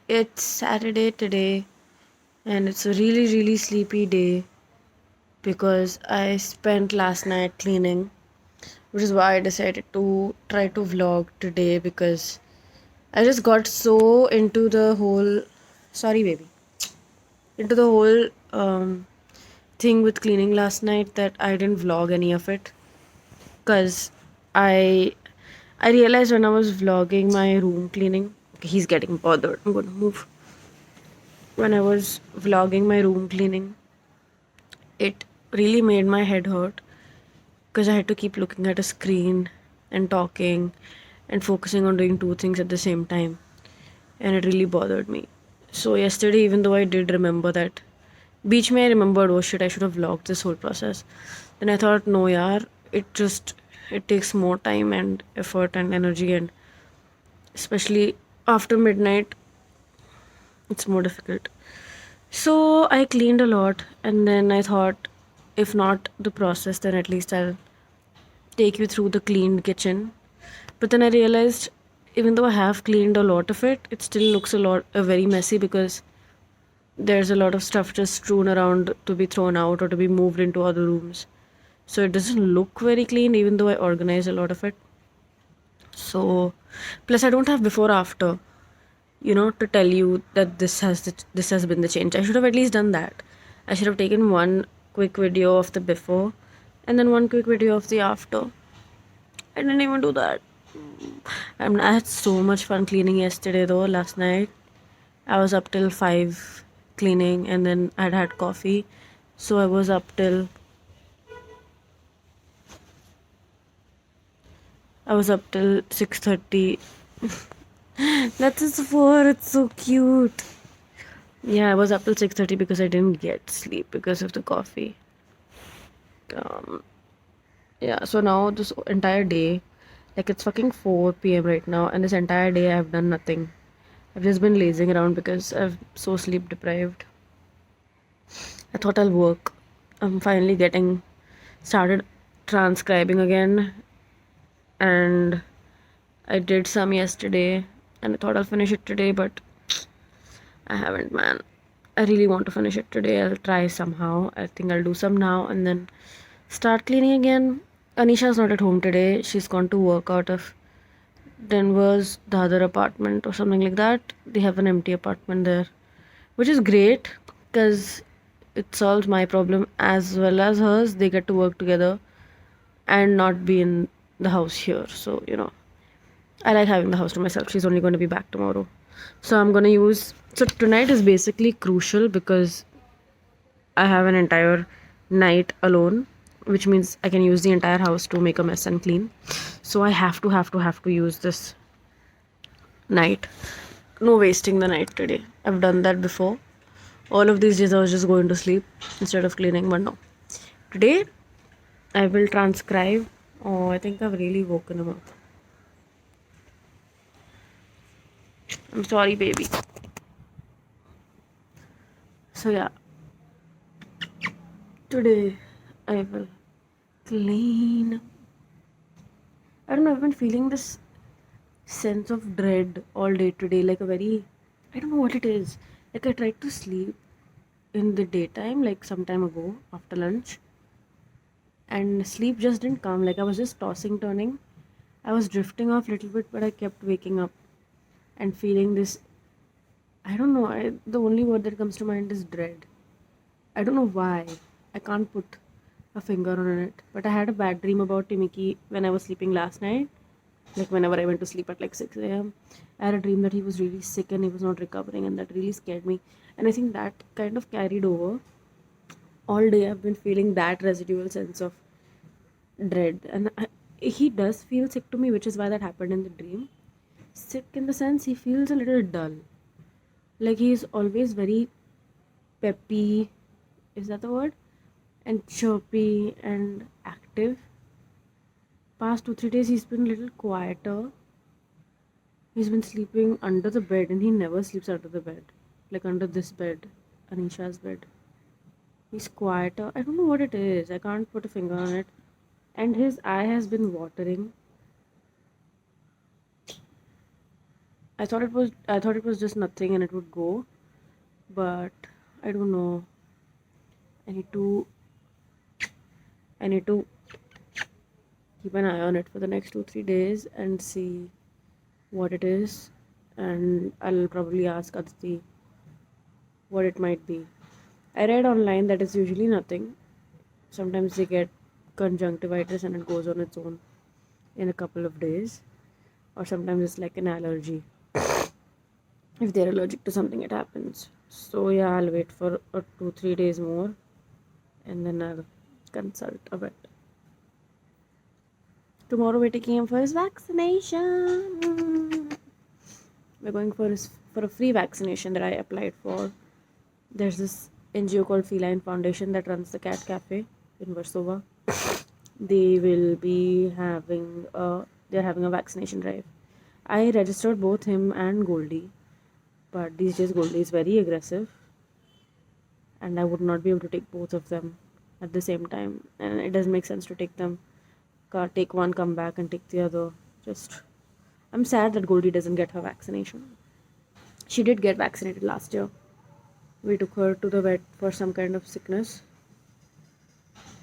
It's Saturday today, and it's a really sleepy day because I spent last night cleaning, which is why I decided to try to vlog today because I just got so into the whole. Sorry, baby. Into the whole thing with cleaning last night that I didn't vlog any of it because I I realized when I was vlogging my room cleaning. Okay, he's getting bothered. I'm gonna move. When I was vlogging my room cleaning, it really made my head hurt because I had to keep looking at a screen and talking and focusing on doing two things at the same time. And it really bothered me. So, yesterday, even though I did remember that, beach mein I remembered, oh shit, I should have vlogged this whole process. Then I thought, no, yaar, it takes more time and effort and energy, and especially after midnight, it's more difficult. So I cleaned a lot, and then I thought, if not the process, then at least I'll take you through the cleaned kitchen. But then I realized, even though I have cleaned a lot of it, it still looks very messy because there's a lot of stuff just strewn around to be thrown out or to be moved into other rooms. So it doesn't look very clean, even though I organized a lot of it. So, plus I don't have before after, to tell you that this has been the change. I should have at least done that. I should have taken one quick video of the before and then one quick video of the after. I didn't even do that. I had so much fun cleaning yesterday though. Last night I was up till 5 cleaning, and then I'd had coffee, so I was up till 6:30. That's his four. It's so cute. Yeah, I was up till 6:30 because I didn't get sleep because of the coffee. Um, yeah, so now this entire day, like it's fucking 4 p.m. right now, and this entire day I've done nothing. I've just been lazing around because I'm so sleep deprived. I thought I'll work. I'm finally getting started transcribing again, and I did some yesterday, and I thought I'll finish it today, but I haven't, man. I really want to finish it today. I'll try somehow. I think I'll do some now and then start cleaning again. Anisha's not at home today. She's gone to work out of Denver's the other apartment or something like that. They have an empty apartment there, which is great because it solves my problem as well as hers. They get to work together and not be in the house here. So, I like having the house to myself. She's only going to be back tomorrow. So, I'm going to use. So, tonight is basically crucial because I have an entire night alone, which means I can use the entire house to make a mess and clean. So, I have to use this night. No wasting the night today. I've done that before. All of these days I was just going to sleep instead of cleaning, but no. Today I will transcribe. Oh, I think I've really woken him up. I'm sorry, baby. So yeah, today I will clean. I don't know, I've been feeling this sense of dread all day today, like a very, I don't know what it is. Like I tried to sleep in the daytime, like some time ago after lunch, and sleep just didn't come. Like I was just tossing, turning. I was drifting off a little bit, but I kept waking up and feeling this. I don't know. The only word that comes to mind is dread. I don't know why. I can't put a finger on it. But I had a bad dream about Timiki when I was sleeping last night. Like whenever I went to sleep at like 6 a.m. I had a dream that he was really sick and he was not recovering, and that really scared me. And I think that kind of carried over. All day I've been feeling that residual sense of dread. And he does feel sick to me, which is why that happened in the dream. Sick in the sense he feels a little dull. Like he's always very peppy, is that the word? And chirpy and active. Past 2 3 days he's been a little quieter. He's been sleeping under the bed, and he never sleeps under the bed. Like under this bed, Anisha's bed. He's quieter. I don't know what it is. I can't put a finger on it. And his eye has been watering. I thought it was just nothing and it would go, but I don't know. I need to I need to keep an eye on it for the next 2-3 days and see what it is, and I'll probably ask Aditi what it might be. I read online that it's usually nothing. Sometimes they get conjunctivitis and it goes on its own in a couple of days, or sometimes it's like an allergy. If they're allergic to something, it happens. So, yeah, I'll wait for 2-3 days more and then I'll consult a bit. Tomorrow, we're taking him for his vaccination. We're going for a free vaccination that I applied for. There's this NGO called Feline Foundation that runs the cat cafe in Warsaw. They will be they're having a vaccination drive. I registered both him and Goldie, but these days Goldie is very aggressive, and I would not be able to take both of them at the same time. And it doesn't make sense to take one, come back, and take the other. Just, I'm sad that Goldie doesn't get her vaccination. She did get vaccinated last year. We took her to the vet for some kind of sickness.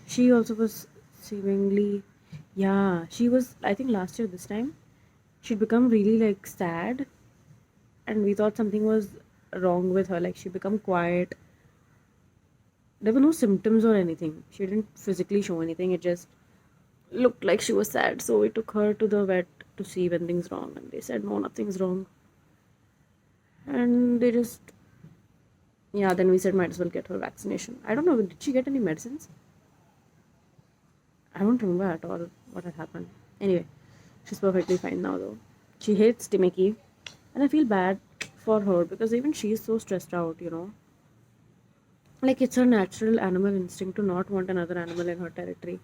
She also was seemingly, yeah, she was, I think last year this time, she'd become really like sad, and we thought something was wrong with her. Like, she'd become quiet. There were no symptoms or anything. She didn't physically show anything. It just looked like she was sad. So we took her to the vet to see when things wrong, and they said no, nothing's wrong. And they just, yeah, then we said might as well get her vaccination. I don't know, did she get any medicines? I don't remember at all what had happened. Anyway, she's perfectly fine now though. She hates Timiki, and I feel bad for her because even she's so stressed out. Like, it's her natural animal instinct to not want another animal in her territory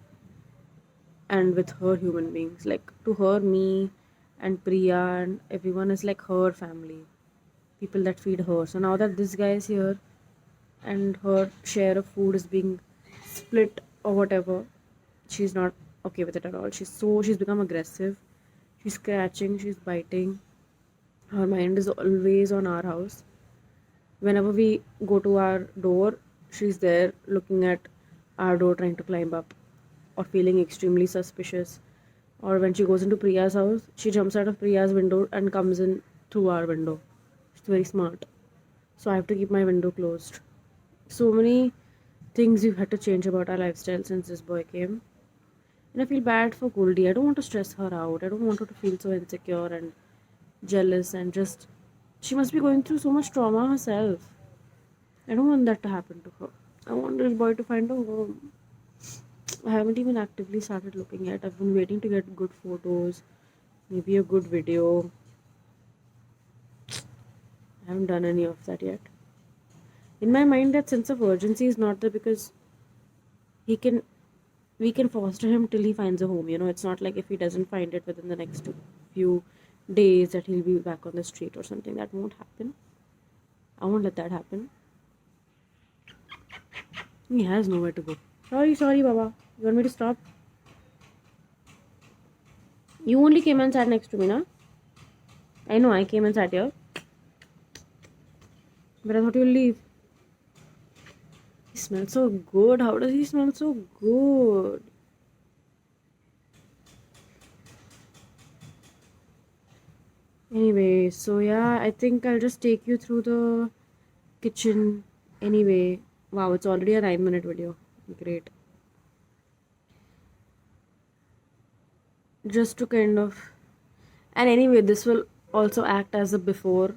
and with her human beings. Like, to her, me and Priya and everyone is like her family, people that feed her. So now that this guy is here and her share of food is being split or whatever, she's not okay with it at all. She's become aggressive. She's scratching, she's biting. Her mind is always on our house. Whenever we go to our door, she's there looking at our door, trying to climb up or feeling extremely suspicious. Or when she goes into Priya's house, she jumps out of Priya's window and comes in through our window. She's very smart. So I have to keep my window closed. So many things we've had to change about our lifestyle since this boy came. And I feel bad for Goldie. I don't want to stress her out. I don't want her to feel so insecure and jealous, and just, she must be going through so much trauma herself. I don't want that to happen to her. I want this boy to find a home. I haven't even actively started looking yet. I've been waiting to get good photos, maybe a good video. I haven't done any of that yet. In my mind, that sense of urgency is not there because he can we can foster him till he finds a home. It's not like if he doesn't find it within the next few days that he'll be back on the street or something. That won't happen. I won't let that happen. He has nowhere to go. Sorry, Baba. You want me to stop? You only came and sat next to me, na? I know, I came and sat here. But I thought you'll leave. He smells so good. How does he smell so good? Anyway, so yeah, I think I'll just take you through the kitchen. Anyway, wow, it's already a 9-minute video. Great. Just to kind of, and anyway, this will also act as a before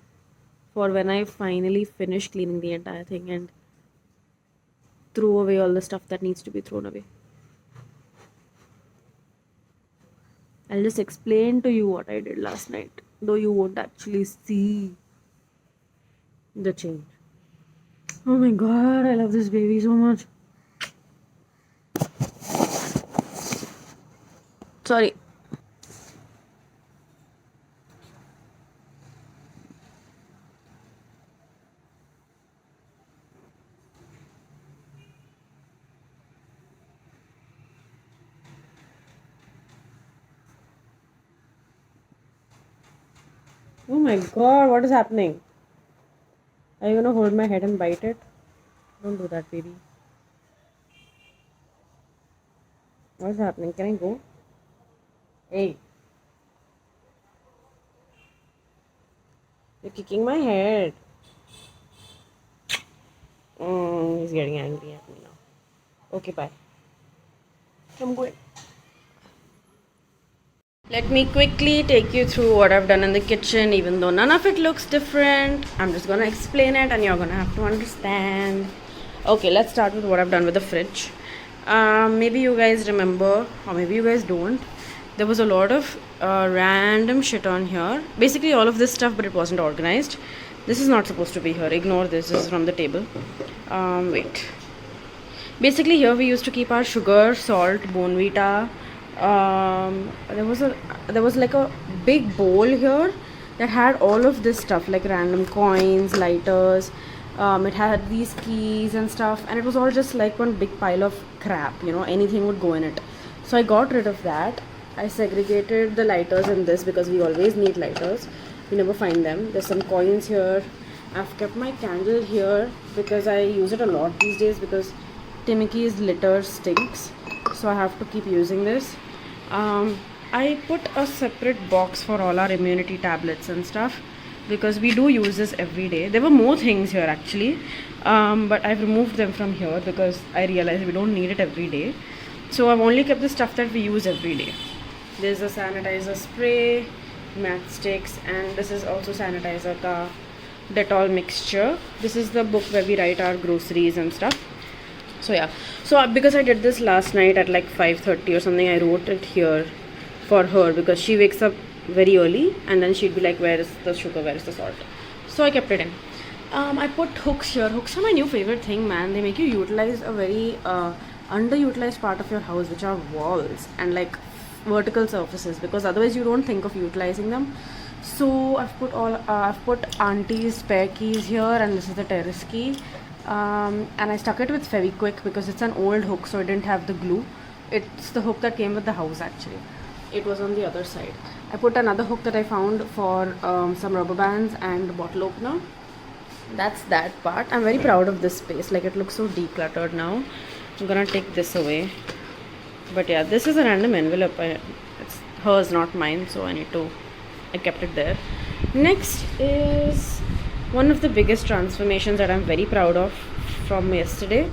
for when I finally finish cleaning the entire thing and throw away all the stuff that needs to be thrown away. I'll just explain to you what I did last night, though you won't actually see the change. Oh my god, I love this baby so much. Sorry. Oh my god, what is happening? Are you gonna hold my head and bite it? Don't do that, baby. What is happening? Can I go? Hey, you're kicking my head. He's getting angry at me now. Okay, bye. I'm going. Let me quickly take you through what I've done in the kitchen, even though none of it looks different. I'm just gonna explain it and you're gonna have to understand. Okay, let's start with what I've done with the fridge. Maybe you guys remember, or maybe you guys don't. There was a lot of random shit on here. Basically, all of this stuff, but it wasn't organized. This is not supposed to be here. Ignore this. This is from the table. Wait. Basically, here we used to keep our sugar, salt, Bonvita. There was like a big bowl here that had all of this stuff, like random coins, lighters. It had these keys and stuff, and it was all just like one big pile of crap. Anything would go in it. So I got rid of that. I segregated the lighters in this because we always need lighters. We never find them. There's some coins here. I've kept my candle here because I use it a lot these days because Timiki's litter stinks, so I have to keep using this. I put a separate box for all our immunity tablets and stuff because we do use this every day. There were more things here actually, but I've removed them from here because I realized we don't need it every day. So I've only kept the stuff that we use every day. There's a sanitizer spray, matchsticks, and this is also sanitizer ka Dettol mixture. This is the book where we write our groceries and stuff. So yeah, so because I did this last night at like 5:30 or something, I wrote it here for her because she wakes up very early and then she'd be like, where is the sugar, where is the salt? So I kept it in. I put hooks here. Hooks are my new favorite thing, man. They make you utilize a very underutilized part of your house, which are walls and like vertical surfaces, because otherwise you don't think of utilizing them. So I've put auntie's spare keys here, and this is the terrace key. And I stuck it with Fevikwik because it's an old hook, so it didn't have the glue. It's the hook that came with the house actually. It was on the other side. I put another hook that I found for some rubber bands and a bottle opener. That's that part. I'm very proud of this space. Like, it looks so decluttered now. I'm gonna take this away. But yeah, this is a random envelope. It's hers, not mine, so I kept it there. Next is one of the biggest transformations that I'm very proud of from yesterday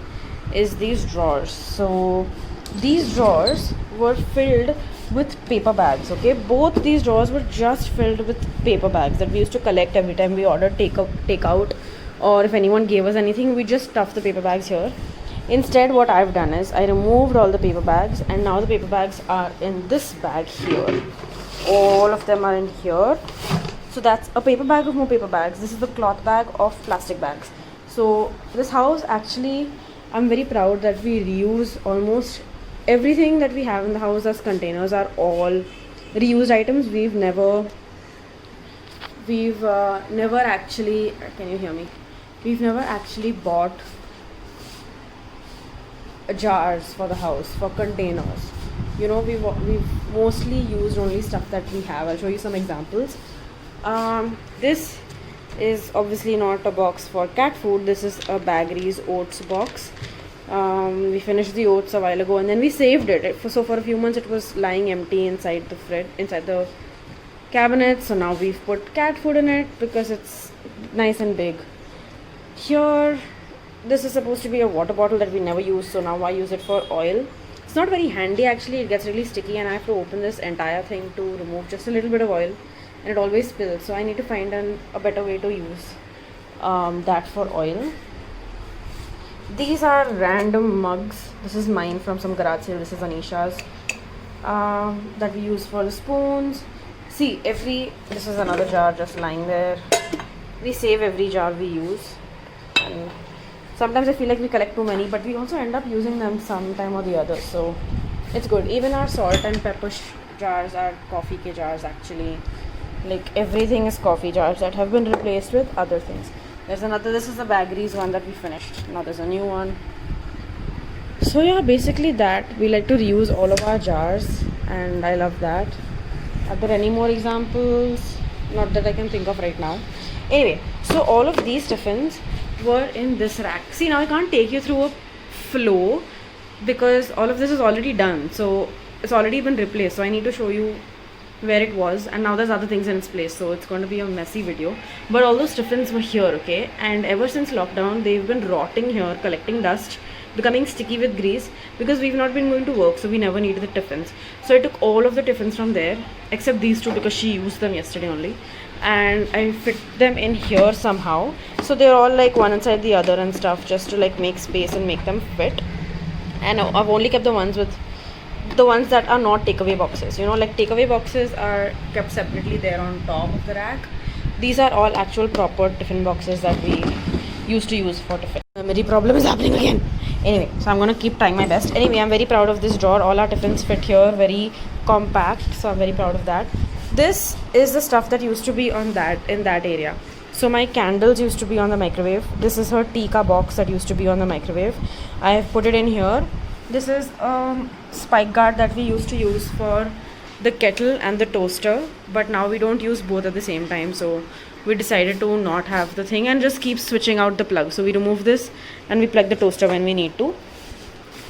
is these drawers. So these drawers were filled with paper bags. Okay, both these drawers were just filled with paper bags that we used to collect every time we ordered takeout, or if anyone gave us anything, we just stuffed the paper bags here. Instead, what I've done is I removed all the paper bags, and now the paper bags are in this bag here. All of them are in here. So that's a paper bag of more paper bags. This is the cloth bag of plastic bags. So this house, actually, I'm very proud that we reuse almost everything that we have in the house as containers are all reused items. We've never actually, can you hear me? We've never actually bought jars for the house, for containers. We've mostly used only stuff that we have. I'll show you some examples. This is obviously not a box for cat food. This is a Baggeries oats box. We finished the oats a while ago and then we saved it. So for a few months it was lying empty inside the fridge, inside the cabinet. So now we've put cat food in it because it's nice and big. Here, this is supposed to be a water bottle that we never use, so now I use it for oil. It's not very handy actually. It gets really sticky and I have to open this entire thing to remove just a little bit of oil, and it always spills, so I need to find a better way to use that for oil. These are random mugs. This is mine from some garage sale. This is Anisha's, that we use for the spoons. See, this is another jar just lying there. We save every jar we use, and sometimes I feel like we collect too many, but we also end up using them sometime or the other, so it's good. Even our salt and pepper jars are coffee ke jars actually. Like, everything is coffee jars that have been replaced with other things. This is the Baggeries one that we finished. Now there's a new one. So yeah, basically that. We like to reuse all of our jars and I love that. Are there any more examples? not that I can think of right now. Anyway, so all of these tiffins were in this rack. See, now I can't take you through a flow because all of this is already done, so it's already been replaced, so I need to show you where it was, and now there's other things in its place, so it's going to be a messy video. But all those tiffins were here, okay, and ever since lockdown they've been rotting here, collecting dust, becoming sticky with grease, because we've not been going to work, so we never needed the tiffins. So I took all of the tiffins from there except these two because she used them yesterday only, and I fit them in here somehow, so they're all like one inside the other and stuff, just to like make space and make them fit. And I've only kept the ones that are not takeaway boxes. You know, like takeaway boxes are kept separately there on top of the rack. These are all actual proper tiffin boxes that we used to use for tiffin. Memory problem is happening again. Anyway, so I'm gonna keep trying my best. Anyway, I'm very proud of this drawer. All our tiffins fit here, very compact, so I'm very proud of that. This is the stuff that used to be in that area. So my candles used to be on the microwave. This is her Tika box that used to be on the microwave. I have put it in here. This is spike guard that we used to use for the kettle and the toaster, but now we don't use both at the same time, so we decided to not have the thing and just keep switching out the plug. So we remove this and we plug the toaster when we need to.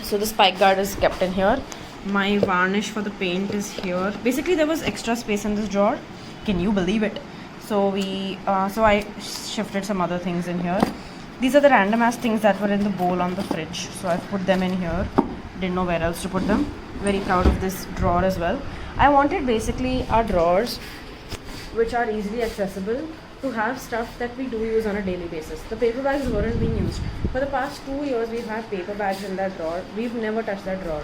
So the spike guard is kept in here. My varnish for the paint is here. Basically there was extra space in this drawer, can you believe it? So I shifted some other things in here. These are the random ass things that were in the bowl on the fridge, so I've put them in here. Didn't know where else to put them. Very proud of this drawer as well. I wanted basically our drawers, which are easily accessible, to have stuff that we do use on a daily basis. The paper bags weren't being used. For the past 2 years we've had paper bags in that drawer. We've never touched that drawer.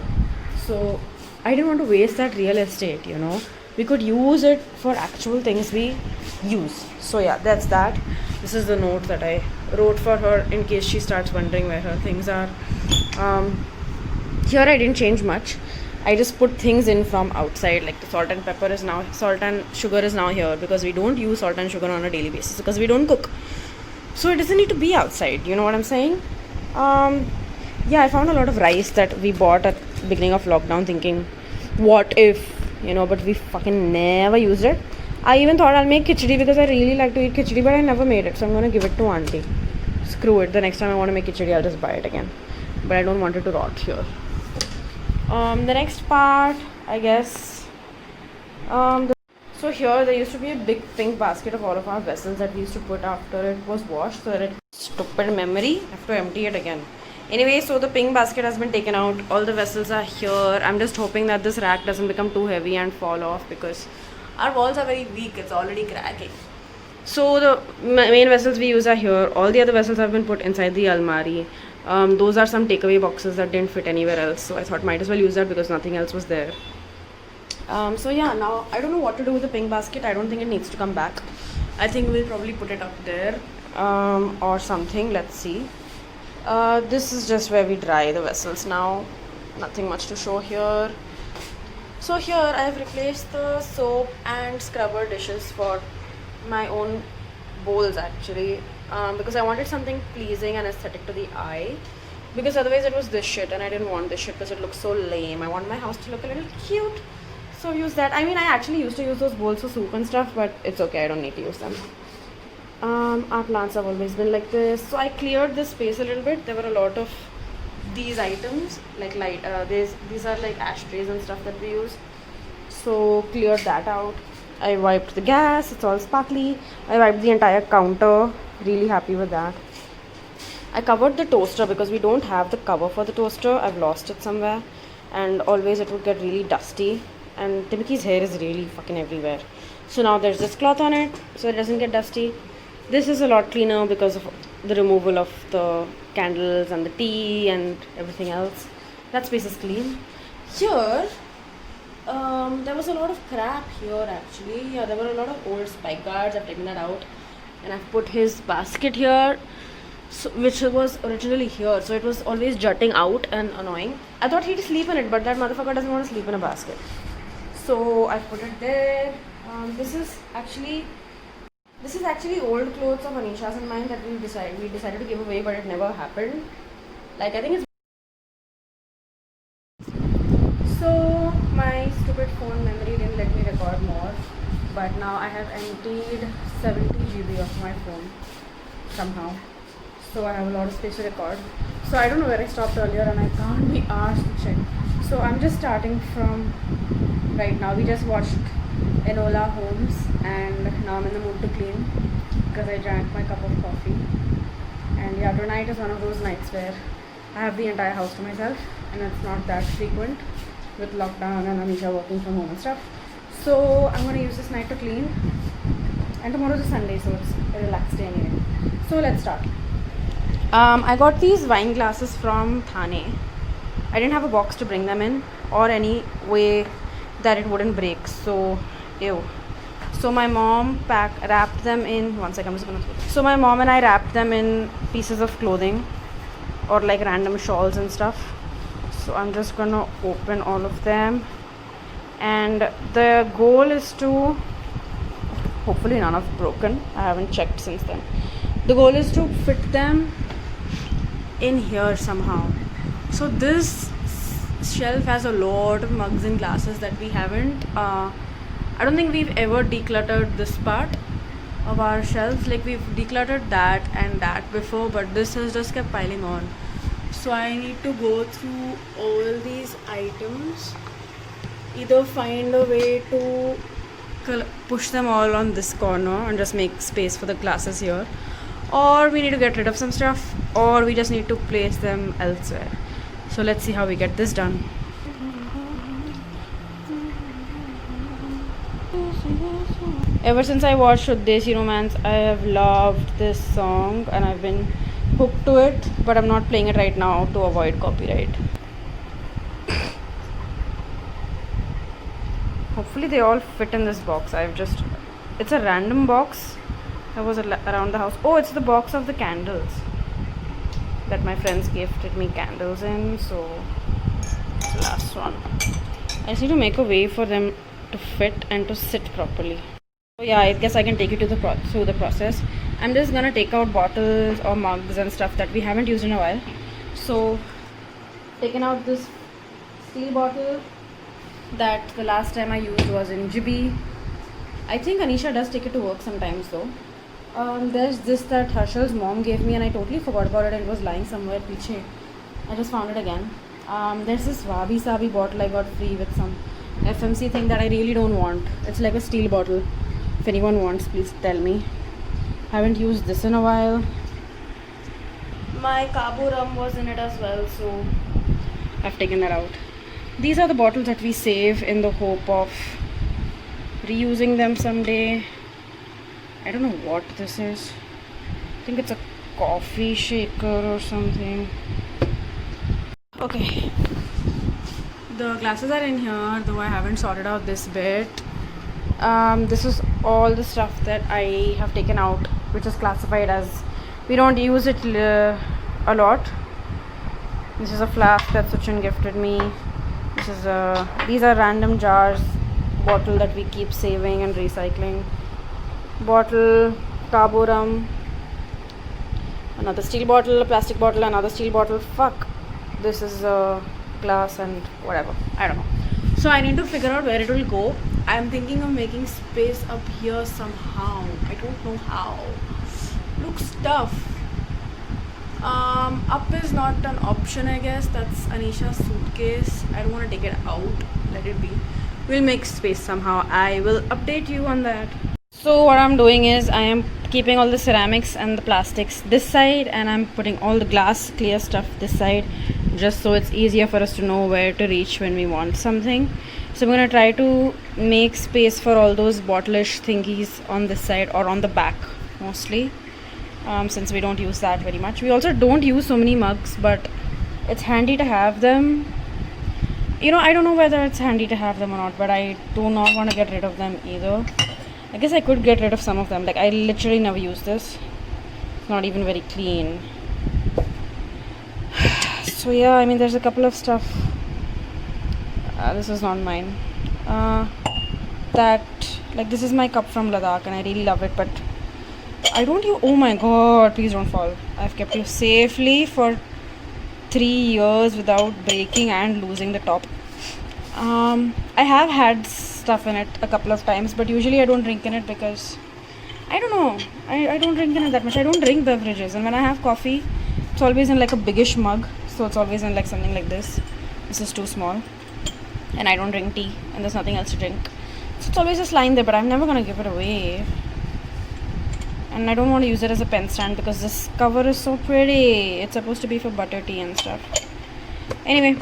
So I didn't want to waste that real estate, you know. We could use it for actual things we use. So yeah, that's that. This is the note that I wrote for her in case she starts wondering where her things are. Here I didn't change much. I just put things in from outside, like the salt and sugar is now here, because we don't use salt and sugar on a daily basis because we don't cook. So it doesn't need to be outside, you know what I'm saying? Yeah, I found a lot of rice that we bought at the beginning of lockdown thinking, what if, you know, but we fucking never used it. I even thought I'll make khichdi because I really like to eat khichdi, but I never made it, so I'm gonna give it to auntie. Screw it, the next time I want to make khichdi I'll just buy it again, but I don't want it to rot here. The next part, I guess, so here there used to be a big pink basket of all of our vessels that we used to put after it was washed, so that it, stupid memory, I have to empty it again. Anyway, so the pink basket has been taken out, all the vessels are here. I'm just hoping that this rack doesn't become too heavy and fall off, because our walls are very weak, it's already cracking. So the main vessels we use are here. All the other vessels have been put inside the almari. Those are some takeaway boxes that didn't fit anywhere else, so I thought might as well use that because nothing else was there. So yeah, now I don't know what to do with the pink basket. I don't think it needs to come back. I think we'll probably put it up there or something. Let's see. This is just where we dry the vessels now. Nothing much to show here. So here I have replaced the soap and scrubber dishes for my own bowls actually, because I wanted something pleasing and aesthetic to the eye, because otherwise it was this shit and I didn't want this shit because it looks so lame. I want my house to look a little cute, so use that. I mean, I actually used to use those bowls for soup and stuff, but it's okay, I don't need to use them. Our plants have always been like this, so I cleared this space a little bit. There were a lot of these items, like these are like ashtrays and stuff that we use, so cleared that out. I wiped the gas, it's all sparkly. I wiped the entire counter, really happy with that. I covered the toaster because we don't have the cover for the toaster. I've lost it somewhere, and always it would get really dusty, and Timothy's hair is really fucking everywhere. So now there's this cloth on it so it doesn't get dusty. This is a lot cleaner because of the removal of the candles and the tea and everything else. That space is clean. Here there was a lot of crap here actually. Yeah, there were a lot of old spike guards. I've taken that out and I've put his basket here, so, which was originally here, so it was always jutting out and annoying. I thought he'd sleep in it, but that motherfucker doesn't want to sleep in a basket, so I put it there. This is actually old clothes of Anisha's and mine that we decided to give away, but it never happened. Like, I think it's so my stupid phone memory didn't let me record more, but that now I have emptied 70 GB of my phone somehow. So I have a lot of space to record. So I don't know where I stopped earlier and I can't be asked to check. So I'm just starting from right now. We just watched Enola Holmes and now I'm in the mood to clean because I drank my cup of coffee. And yeah, tonight is one of those nights where I have the entire house to myself and it's not that frequent with lockdown and Anisha working from home and stuff. So I'm going to use this night to clean, and tomorrow is Sunday, so it's a relaxed day anyway. So let's start. I got these wine glasses from Thane. I didn't have a box to bring them in or any way that it wouldn't break, so ew. So my mom wrapped them in, one second, I'm just gonna. So my mom and I wrapped them in pieces of clothing or like random shawls and stuff. So I'm just gonna open all of them, and the goal is to, hopefully none have broken, I haven't checked since then. The goal is to fit them in here somehow. So this shelf has a lot of mugs and glasses that we haven't I don't think we've ever decluttered this part of our shelves. Like we've decluttered that and that before, but this has just kept piling on. So I need to go through all these items, either find a way to push them all on this corner and just make space for the glasses here, or we need to get rid of some stuff, or we just need to place them elsewhere. So let's see how we get this done. Ever since I watched Shuddesi Romance, I have loved this song and I've been hooked to it, but I'm not playing it right now to avoid copyright. Hopefully they all fit in this box. It's a random box that was around the house. Oh, it's the box of the candles that my friends gifted me candles in. So it's the last one. I just need to make a way for them to fit and to sit properly. So yeah, I guess I can take you to through the process. I'm just gonna take out bottles or mugs and stuff that we haven't used in a while. So taking out this steel bottle that the last time I used was in Jibi. I think Anisha does take it to work sometimes though. There's this that Harshal's mom gave me and I totally forgot about it and it was lying somewhere piche. I just found it again. There's this Wabi Sabi bottle I got free with some FMC thing that I really don't want. It's like a steel bottle. If anyone wants, please tell me. Haven't used this in a while. My Cabo rum was in it as well, so I've taken that out. These are the bottles that we save in the hope of reusing them someday. I don't know what this is. I think it's a coffee shaker or something. Okay. The glasses are in here, though I haven't sorted out this bit. This is all the stuff that I have taken out, which is classified as we don't use it a lot. This is a flask that Suchin gifted me. These are random jars, bottle that we keep saving and recycling. Bottle, Cabo rum, another steel bottle, a plastic bottle, another steel bottle. Fuck. This is a glass and whatever. I don't know. So I need to figure out where it will go. I'm thinking of making space up here somehow. I don't know how. Looks tough. Up is not an option, I guess. That's Anisha's suitcase. I don't want to take it out. Let it be. We'll make space somehow. I will update you on that. So what I'm doing is I am keeping all the ceramics and the plastics this side, and I'm putting all the glass clear stuff this side, just so it's easier for us to know where to reach when we want something. So I'm going to try to make space for all those bottle-ish thingies on this side or on the back mostly, since we don't use that very much. We also don't use so many mugs, but it's handy to have them. You know, I don't know whether it's handy to have them or not, but I do not want to get rid of them either. I guess I could get rid of some of them. Like, I literally never use this. It's not even very clean. So yeah, I mean, there's a couple of stuff. This is not mine. This is my cup from Ladakh and I really love it, but I don't use. Oh my god, please don't fall. I've kept you safely for 3 years without breaking and losing the top. I have had stuff in it a couple of times, but usually I don't drink in it because I don't know. I don't drink in it that much. I don't drink beverages, and when I have coffee, it's always in like a biggish mug, so it's always in like something like this. This is too small, and I don't drink tea, and there's nothing else to drink, so it's always just lying there. But I'm never gonna give it away, and I don't want to use it as a pen stand because this cover is so pretty. It's supposed to be for butter tea and stuff. Anyway,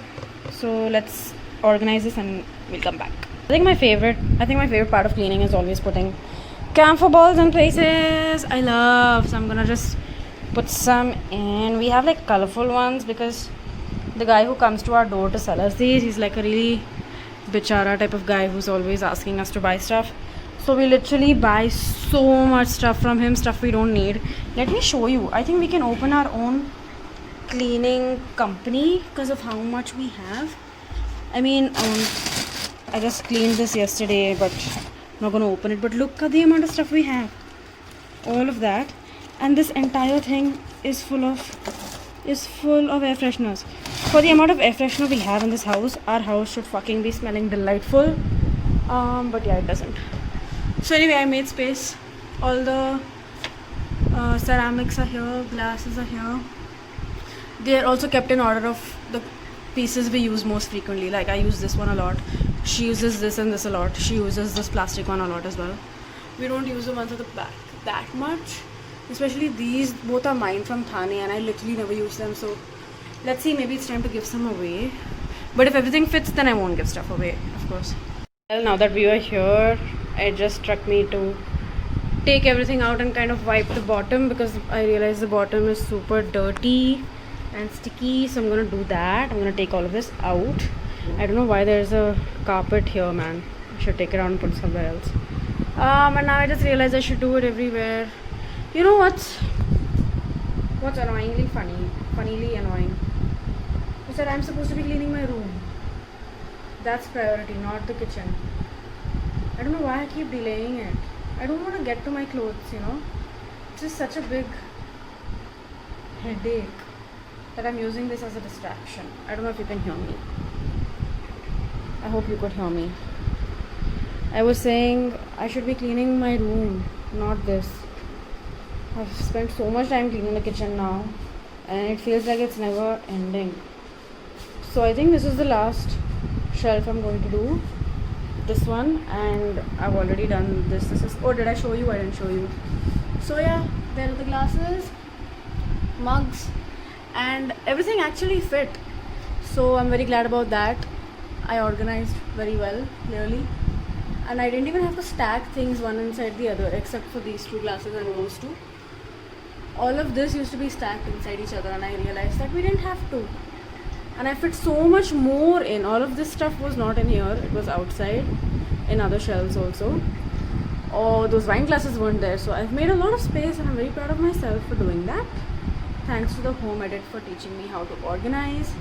so let's organize this and we'll come back. I think my favorite part of cleaning is always putting camphor balls in places I love. So I'm gonna just put some in. We have like colorful ones because the guy who comes to our door to sell us these, he's like a really bichara type of guy who's always asking us to buy stuff. So we literally buy so much stuff from him, stuff we don't need. Let me show you. I think we can open our own cleaning company because of how much we have. I mean, I just cleaned this yesterday, but I'm not gonna open it. But look at the amount of stuff we have. All of that, and this entire thing is full of air fresheners. For the amount of air freshener we have in this house, our house should fucking be smelling delightful. But yeah, it doesn't. So anyway, I made space. All the ceramics are here, glasses are here. They are also kept in order of the pieces we use most frequently. Like I use this one a lot. She uses this and this a lot. She uses this plastic one a lot as well. We don't use the ones at the back that much. Especially these both are mine from Thane, and I literally never use them. So let's see, maybe it's time to give some away. But if everything fits, then I won't give stuff away, of course. Well, now that we are here, it just struck me to take everything out and kind of wipe the bottom because I realized the bottom is super dirty and sticky. So I'm gonna do that. I'm gonna take all of this out. I don't know why there's a carpet here, man. I should take it out and put it somewhere else. And now I just realized I should do it everywhere. You know what's funnily annoying? Is that I'm supposed to be cleaning my room. That's priority, not the kitchen. I don't know why I keep delaying it. I don't want to get to my clothes, you know. It's just such a big headache that I'm using this as a distraction. I don't know if you can hear me. I hope you could hear me. I was saying I should be cleaning my room, not this. I've spent so much time cleaning the kitchen now, and it feels like it's never ending. So I think this is the last shelf I'm going to do. This one, and I've already done this. This is, oh, did I show you? I didn't show you. So yeah, there are the glasses, mugs, and everything actually fit. So I'm very glad about that. I organized very well, clearly, and I didn't even have to stack things one inside the other except for these two glasses and those two. All of this used to be stacked inside each other, and I realized that we didn't have to. And I fit so much more in. All of this stuff was not in here, it was outside in other shelves also. Oh, those wine glasses weren't there, so I've made a lot of space and I'm very proud of myself for doing that. Thanks to the home edit for teaching me how to organize.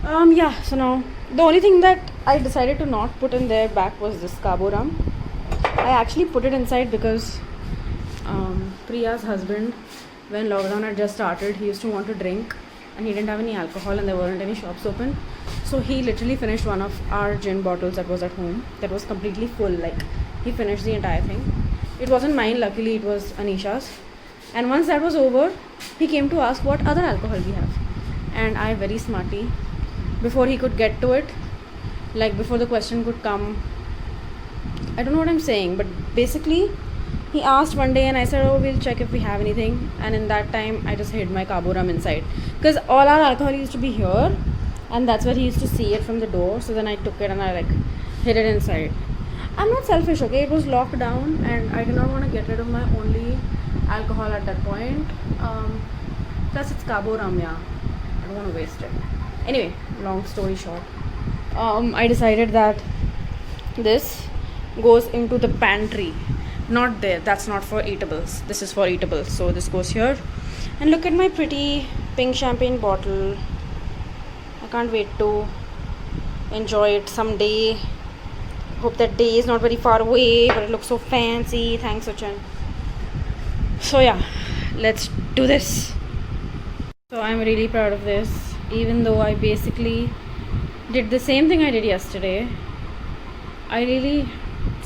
Yeah, so now the only thing that I decided to not put in there back was this Cabo Rum. I actually put it inside because Priya's husband, when lockdown had just started, he used to want to drink and he didn't have any alcohol and there weren't any shops open. So he literally finished one of our gin bottles that was at home, that was completely full. Like, he finished the entire thing. It wasn't mine, luckily it was Anisha's. And once that was over, he came to ask what other alcohol we have. And I, very smarty, before he could get to it, like before the question could come, I don't know what I'm saying, but basically he asked one day and I said, oh, we'll check if we have anything. And in that time I just hid my Cabo Rum inside, because all our alcohol used to be here and that's where he used to see it from the door. So then I took it and I like hid it inside. I'm not selfish, okay? It was locked down and I did not want to get rid of my only alcohol at that point. Plus it's Cabo Rum, yeah, I don't want to waste it. Anyway, long story short, I decided that this goes into the pantry. Not there, that's not for eatables, this is for eatables. So this goes here. And look at my pretty pink champagne bottle. I can't wait to enjoy it someday. Hope that day is not very far away, but it looks so fancy. Thanks, Sachin. So yeah, let's do this. So I'm really proud of this, even though I basically did the same thing I did yesterday. I really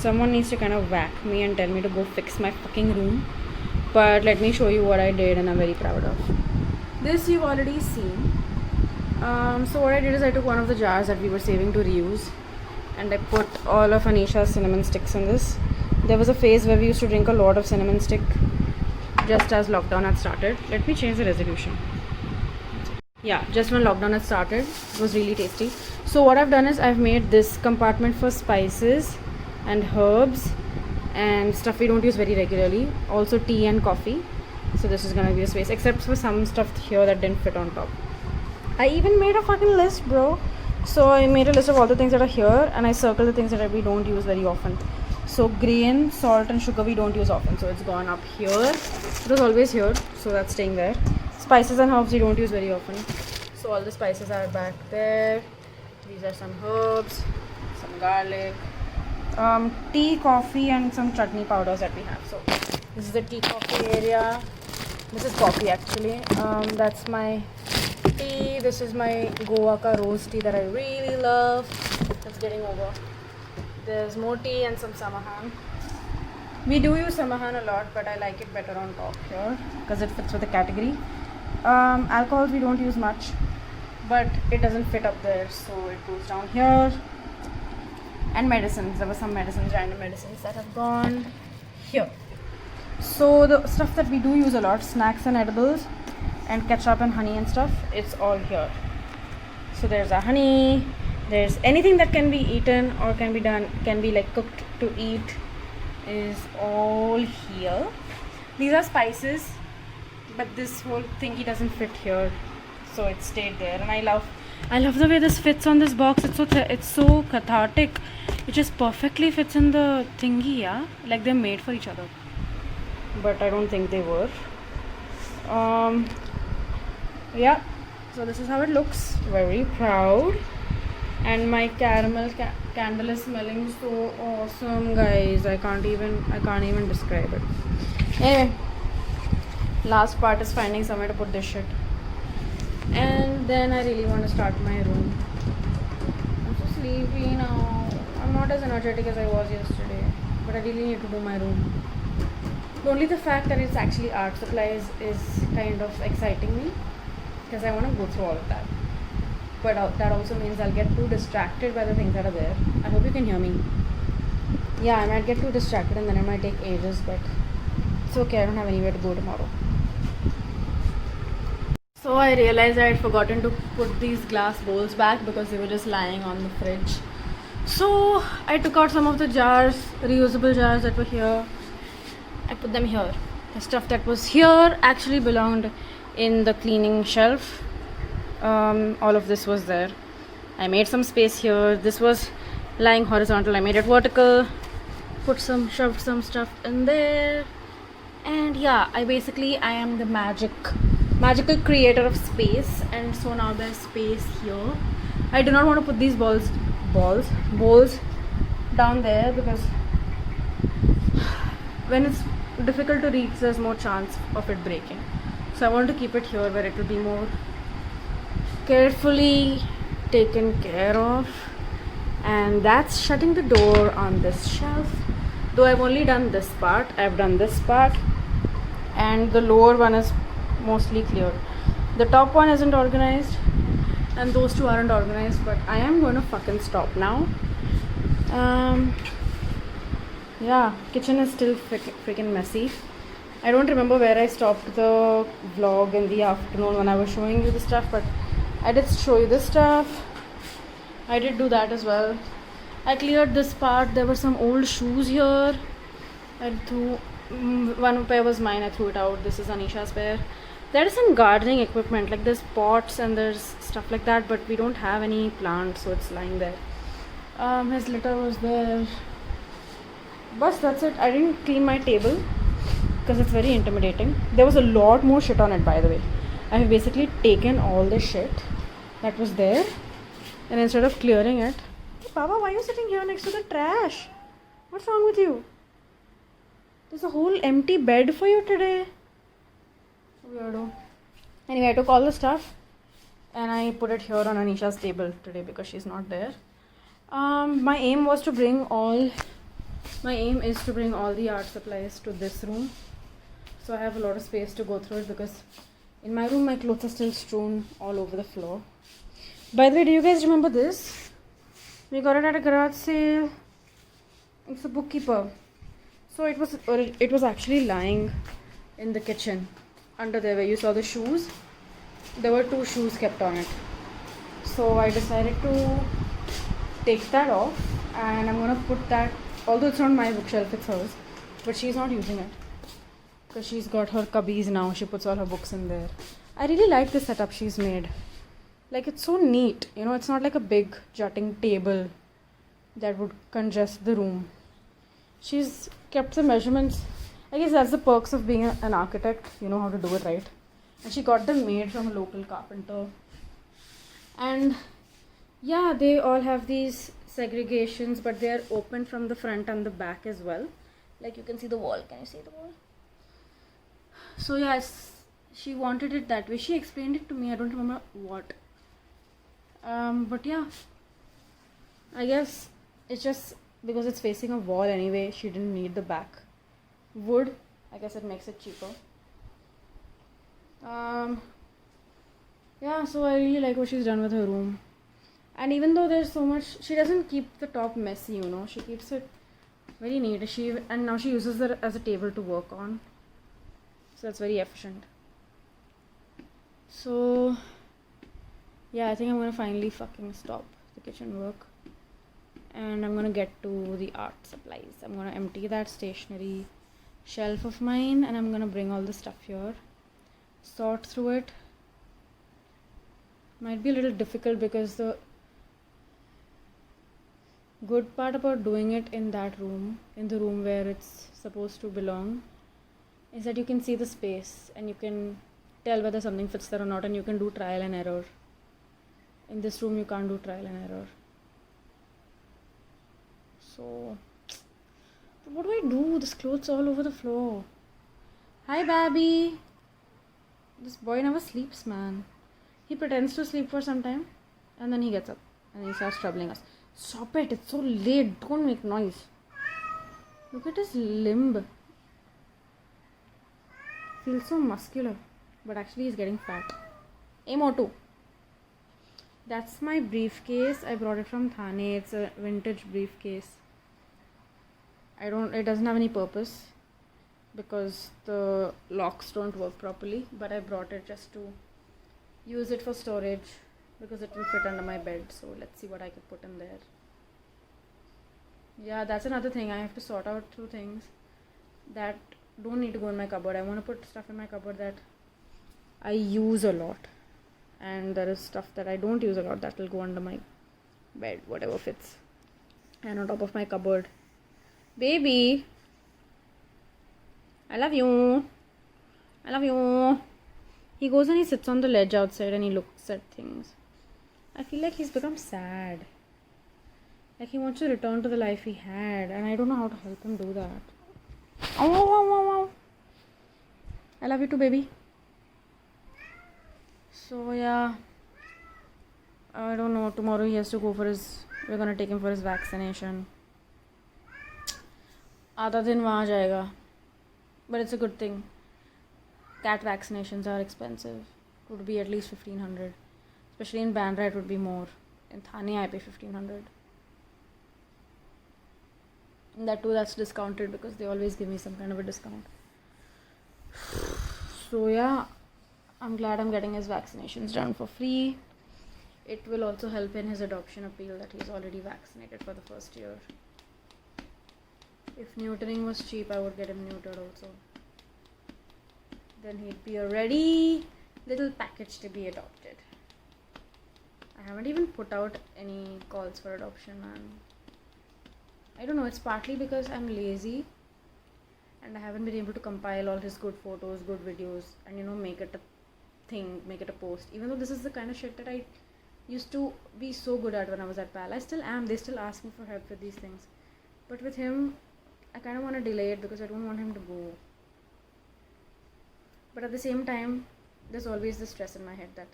Someone needs to kind of whack me and tell me to go fix my fucking room. But let me show you what I did and I'm very proud of. This you've already seen. So what I did is I took one of the jars that we were saving to reuse and I put all of Anisha's cinnamon sticks in this. There was a phase where we used to drink a lot of cinnamon stick just as lockdown had started. Let me change the resolution. Yeah, just when lockdown had started, it was really tasty. So what I've done is I've made this compartment for spices and herbs and stuff we don't use very regularly, also tea and coffee. So this is gonna be a space, except for some stuff here that didn't fit on top. I even made a fucking list, bro. So I made a list of all the things that are here and I circled the things that we don't use very often. So grain, salt and sugar we don't use often, so it's gone up here. It was always here, so that's staying there. Spices and herbs we don't use very often, so all the spices are back there. These are some herbs, some garlic, tea, coffee and some chutney powders that we have. So this is the tea coffee area. This is coffee actually. That's my tea. This is my Goa ka rose tea that I really love. That's getting over. There's more tea and some samahan. We do use samahan a lot, but I like it better on top here because it fits with the category. Alcohols we don't use much, but it doesn't fit up there, so it goes down here. And medicines, there were some medicines, random medicines that have gone here. So the stuff that we do use a lot, snacks and edibles and ketchup and honey and stuff, it's all here. So there's a honey, there's anything that can be eaten or can be done, can be like cooked to eat, is all here. These are spices, but this whole thingy doesn't fit here, so it stayed there. And I love the way this fits on this box. It's so cathartic. It just perfectly fits in the thingy, yeah, like they're made for each other, but I don't think they were. Yeah, so this is how it looks. Very proud. And my caramel candle is smelling so awesome, guys. I can't even describe it. Anyway, last part is finding somewhere to put this shit. And then I really want to start my room. I'm so sleepy now. I'm not as energetic as I was yesterday, but I really need to do my room. Only the fact that it's actually art supplies is kind of exciting me because I want to go through all of that. But that also means I'll get too distracted by the things that are there. I hope you can hear me. Yeah, I might get too distracted and then it might take ages, but it's okay. I don't have anywhere to go tomorrow. So I realized I had forgotten to put these glass bowls back because they were just lying on the fridge. So I took out some of the jars, reusable jars that were here. I put them here. The stuff that was here actually belonged in the cleaning shelf. All of this was there. I made some space here. This was lying horizontal. I made it vertical. Shoved some stuff in there. And yeah, I am the magical creator of space. And so now there's space here. I do not want to put these bowls down there because when it's difficult to reach, there's more chance of it breaking. So I want to keep it here where it will be more carefully taken care of. And that's shutting the door on this shelf. Though I've only done this part, I've done this part, and the lower one is mostly cleared. The top one isn't organized, and those two aren't organized, but I am going to fucking stop now. Yeah, kitchen is still freaking messy. I don't remember where I stopped the vlog in the afternoon when I was showing you the stuff, but I did show you this stuff. I did do that as well. I cleared this part. There were some old shoes here. I threw one pair was mine. I threw it out. This is Anisha's pair. There is some gardening equipment, like there's pots and there's stuff like that, but we don't have any plants, so it's lying there. His litter was there. But that's it. I didn't clean my table because it's very intimidating. There was a lot more shit on it, by the way. I have basically taken all the shit that was there, and instead of clearing it, hey, Baba, why are you sitting here next to the trash? What's wrong with you? There's a whole empty bed for you today. Weirdo. Anyway, I took all the stuff and I put it here on Anisha's table today because she's not there. My aim was to bring all My aim is to bring all the art supplies to this room, so I have a lot of space to go through it, because in my room my clothes are still strewn all over the floor. By the way, do you guys remember this? We got it at a garage sale. It's a bookkeeper. So it was actually lying in the kitchen under there where you saw the shoes. There were 2 shoes kept on it. So I decided to take that off, and I'm gonna put that, although it's not my bookshelf, it's hers, but she's not using it because she's got her cubbies now. She puts all her books in there. I really like the setup she's made. Like, it's so neat, you know. It's not like a big jutting table that would congest the room. She's kept the measurements. I guess that's the perks of being an architect. You know how to do it right. And she got them made from a local carpenter. And yeah, they all have these segregations, but they are open from the front and the back as well. Like, you can see the wall. Can you see the wall? So yes, she wanted it that way. She explained it to me. I don't remember what. But yeah, I guess it's just because it's facing a wall anyway. She didn't need the back wood. I guess it makes it cheaper. Yeah, so I really like what she's done with her room. And even though there's so much, she doesn't keep the top messy, you know. She keeps it very neat. And now she uses it as a table to work on. So that's very efficient. So yeah, I think I'm gonna finally fucking stop the kitchen work, and I'm gonna get to the art supplies. I'm gonna empty that stationery shelf of mine, and I'm gonna bring all the stuff here, sort through it. Might be a little difficult because the good part about doing it in that room, in the room where it's supposed to belong, is that you can see the space and you can tell whether something fits there or not, and you can do trial and error. In this room you can't do trial and error. So what do I do? This clothes all over the floor. Hi Babby. This boy never sleeps, man. He pretends to sleep for some time and then he gets up and he starts troubling us. Stop it, it's so late, don't make noise. Look at his limb. Feels so muscular, but actually he's getting fat. Hey Motu. That's my briefcase. I brought it from Thane. It's a vintage briefcase. It doesn't have any purpose because the locks don't work properly, but I brought it just to use it for storage because it will fit under my bed. So let's see what I could put in there. Yeah, that's another thing. I have to sort out 2 things that don't need to go in my cupboard. I want to put stuff in my cupboard that I use a lot, and there is stuff that I don't use a lot that will go under my bed, whatever fits, and on top of my cupboard. Baby, I love you. I love you. He goes and he sits on the ledge outside and he looks at things. I feel like he's become sad. Like he wants to return to the life he had, and I don't know how to help him do that. Oh. I love you too, baby. So yeah, I don't know. Tomorrow he has to go for we're gonna take him for his vaccination. आधा दिन वहाँ जाएगा. But it's a good thing. Cat vaccinations are expensive. It would be at least 1,500. Especially in Bandra, it would be more. In Thane, I pay 1,500. And that too, that's discounted because they always give me some kind of a discount. So yeah, I'm glad I'm getting his vaccinations done for free. It will also help in his adoption appeal that he's already vaccinated for the first year. If neutering was cheap, I would get him neutered also. Then he'd be a ready little package to be adopted. I haven't even put out any calls for adoption, man. I don't know, it's partly because I'm lazy and I haven't been able to compile all his good photos, good videos, and make it a thing, make it a post. Even though this is the kind of shit that I used to be so good at when I was at PAL. I still am. They still ask me for help with these things. But with him, I kind of want to delay it because I don't want him to go. But at the same time, there's always the stress in my head that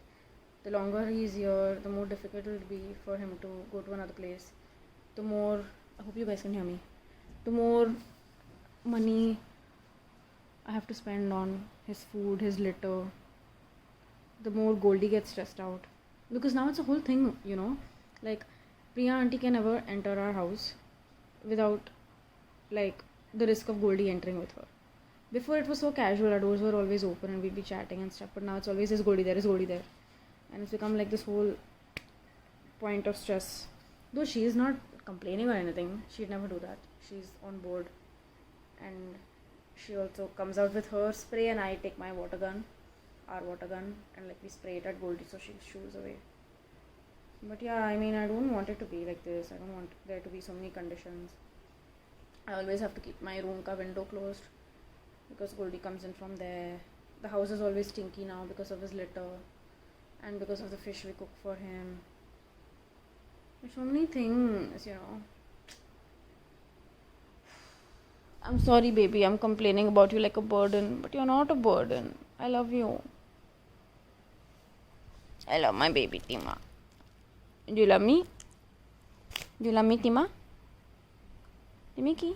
the longer he's here, the more difficult it will be for him to go to another place. The more, I hope you guys can hear me, the more money I have to spend on his food, his litter, the more Goldie gets stressed out. Because now it's a whole thing, you know. Like, Priya auntie can never enter our house without, like, the risk of Goldie entering with her. Before it was so casual, our doors were always open and we'd be chatting and stuff. But now it's always, is Goldie there, is Goldie there. And it's become like this whole point of stress. Though she is not complaining or anything, she'd never do that. She's on board. And she also comes out with her spray and I take my water gun, our water gun, and like we spray it at Goldie so she shoos away. But yeah, I mean, I don't want it to be like this. I don't want there to be so many conditions. I always have to keep my room ka window closed because Goldie comes in from there. The house is always stinky now because of his litter and because of the fish we cook for him. There's so many things, you know. I'm sorry, baby, I'm complaining about you like a burden, but you're not a burden. I love you. I love my baby, Tima. Do you love me? Do you love me, Tima? Timiki?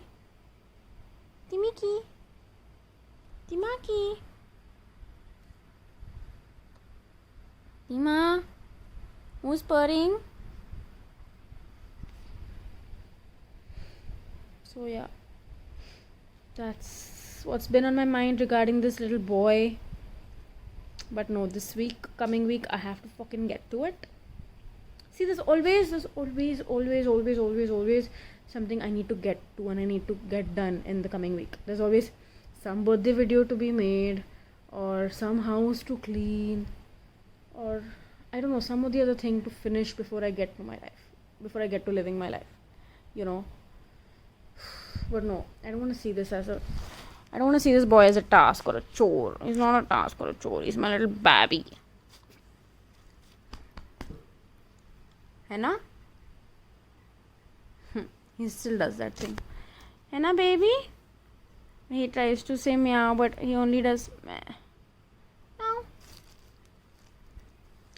Timiki? Timaki? Tima? Who's purring? So yeah, that's what's been on my mind regarding this little boy. But no, this week, coming week, I have to fucking get to it. See, there's always something I need to get to and I need to get done in the coming week. There's always some birthday video to be made, or some house to clean, or I don't know, some of the other thing to finish before I get to my life, before I get to living my life, you know. But no, I don't want to see this boy as a task or a chore. He's not a task or a chore. He's my little baby. है ना? He still does that thing. है ना, baby? He tries to say meow, but he only does meh. Meow.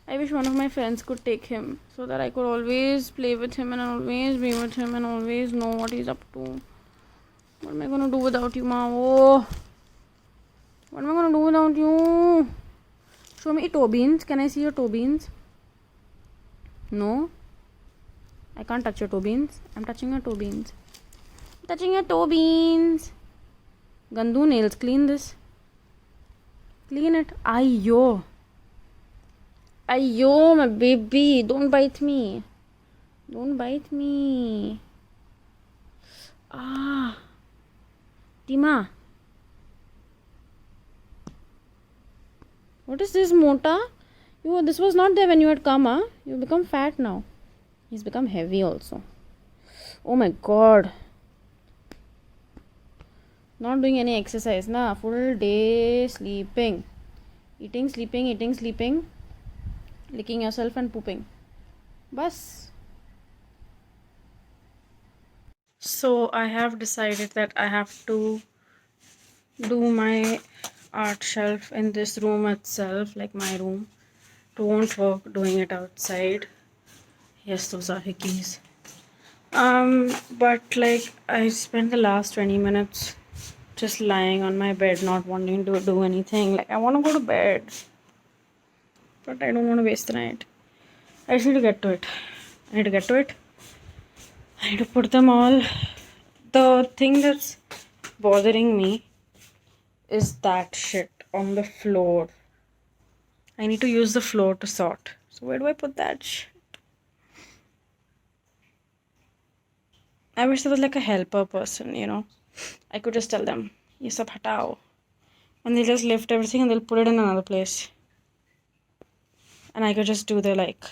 I wish one of my friends could take him so that I could always play with him and always be with him and always know what he's up to. What am I gonna do without you, Ma? Oh, what am I gonna do without you? Show me your toe beans. Can I see your toe beans? No, I can't touch your toe beans. I'm touching your toe beans. Touching your toe beans. Gandu nails. Clean this. Clean it. Ayyo. Ayyo, my baby. Don't bite me. Don't bite me. Ah. Tima. What is this, Mota? This was not there when you had come, huh? You become fat now. He's become heavy also. Oh my god. Not doing any exercise, na? Full day sleeping. Eating, sleeping. Licking yourself and pooping. Bas. So I have decided that I have to do my art shelf in this room itself, like my room. It won't work doing it outside. Yes, those are hickeys. But like I spent the last 20 minutes just lying on my bed, not wanting to do anything. Like I want to go to bed, but I don't want to waste the night. I just need to get to it. I need to put them all. The thing that's bothering me is that shit on the floor. I need to use the floor to sort. So where do I put that shit? I wish there was like a helper person, you know. I could just tell them, ye sab hatao. And they'll just lift everything and they'll put it in another place. And I could just do the like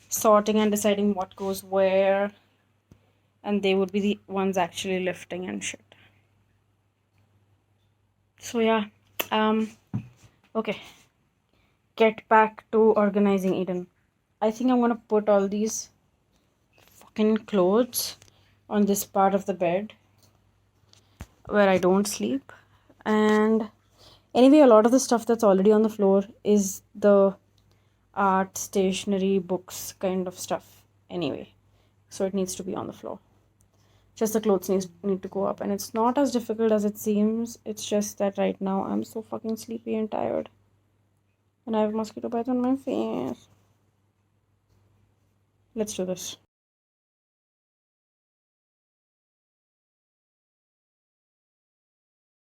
sorting and deciding what goes where. And they would be the ones actually lifting and shit. So yeah. Okay. Get back to organizing Eden. I think I'm gonna put all these fucking clothes on this part of the bed where I don't sleep. And anyway, a lot of the stuff that's already on the floor is the art, stationery, books kind of stuff anyway. So it needs to be on the floor. Just the clothes need to go up, and it's not as difficult as it seems. It's just that right now I'm so fucking sleepy and tired, and I have mosquito bites on my face. Let's do this.